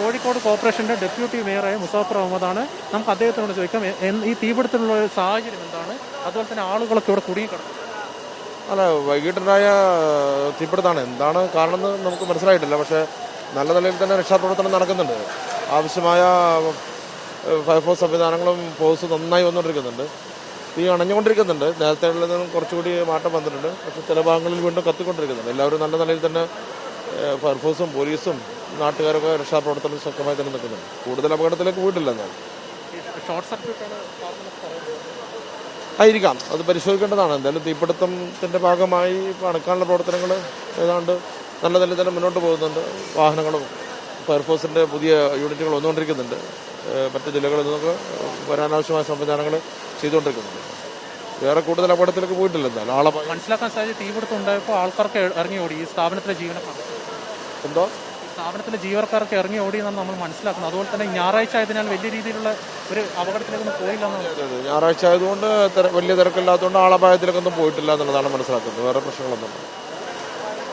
കോഴിക്കോട് കോർപ്പറേഷൻ്റെ ഡെപ്യൂട്ടി മേയറായ മുസാഫർ അഹമ്മദാണ്. നമുക്ക് അദ്ദേഹത്തിനോട് ചോദിക്കാം ഈ തീപിടുത്തത്തിനുള്ള ഒരു സാഹചര്യം എന്താണ്, അതുപോലെ തന്നെ ആളുകളൊക്കെ ഇവിടെ കുടുങ്ങിക്കിടക്കും. അല്ല, വൈകിട്ടുണ്ടായ തീപിടുത്തമാണ്. എന്താണ് കാരണം എന്ന് നമുക്ക് മനസ്സിലായിട്ടില്ല. പക്ഷേ നല്ല നിലയിൽ തന്നെ രക്ഷാപ്രവർത്തനം നടക്കുന്നുണ്ട്. ആവശ്യമായ ഫയർഫോഴ്സ് സംവിധാനങ്ങളും ഫോഴ്സ് നന്നായി വന്നുകൊണ്ടിരിക്കുന്നുണ്ട്. തീ അണഞ്ഞുകൊണ്ടിരിക്കുന്നുണ്ട്. നേരത്തെ ഉള്ളതിനും കുറച്ചുകൂടി മാറ്റം വന്നിട്ടുണ്ട്. പക്ഷേ ചില ഭാഗങ്ങളിൽ വീണ്ടും കത്തിക്കൊണ്ടിരിക്കുന്നുണ്ട്. എല്ലാവരും നല്ല നിലയിൽ തന്നെ ഫയർഫോഴ്സും പോലീസും നാട്ടുകാരൊക്കെ രക്ഷാപ്രവർത്തനം ശക്തമായി തന്നെ നിൽക്കുന്നുണ്ട്. കൂടുതൽ അപകടത്തിലേക്ക് പോയിട്ടില്ല. എന്നാൽ ഷോർട്ട് സർക്യൂട്ടാണ് ആയിരിക്കാം, അത് പരിശോധിക്കേണ്ടതാണ്. എന്തായാലും തീപിടുത്തത്തിൻ്റെ ഭാഗമായി ഇപ്പോൾ അണക്കാനുള്ള പ്രവർത്തനങ്ങൾ ഏതാണ്ട് നല്ല നിലയിൽ തന്നെ മുന്നോട്ട് പോകുന്നുണ്ട്. വാഹനങ്ങളും ഫയർഫോഴ്സിൻ്റെ പുതിയ യൂണിറ്റുകൾ വന്നുകൊണ്ടിരിക്കുന്നുണ്ട്. മറ്റ് ജില്ലകളിൽ നിന്നൊക്കെ വരാനാവശ്യമായ സംവിധാനങ്ങൾ ചെയ്തുകൊണ്ടിരിക്കുന്നുണ്ട്. വേറെ കൂടുതൽ അപകടത്തിലേക്ക് പോയിട്ടില്ല. എന്തായാലും ആളെ മനസ്സിലാക്കാൻ സാധിച്ചു. തീപിടുത്തം ഉണ്ടായപ്പോൾ ആൾക്കാർക്ക് ഇറങ്ങി ഓടി. ഈ സ്ഥാപനത്തിലെ ജീവനക്കാർ എന്തോ സ്ഥാപനത്തിലെ ജീവനക്കാർക്ക് ഇറങ്ങി ഓടി എന്നാണ് നമ്മൾ മനസ്സിലാക്കുന്നത്. അതുപോലെ തന്നെ ഞായറാഴ്ച ആയതിനാൽ വലിയ രീതിയിലുള്ള ഒരു അപകടത്തിലേക്കൊന്നും പോയില്ല എന്നാണ്. ഞായറാഴ്ച ആയതുകൊണ്ട് വലിയ തിരക്കില്ലാത്തതുകൊണ്ട് ആളപായത്തിലേക്കൊന്നും പോയിട്ടില്ല എന്നുള്ളതാണ് മനസ്സിലാക്കുന്നത്. വേറെ പ്രശ്നങ്ങളൊന്നും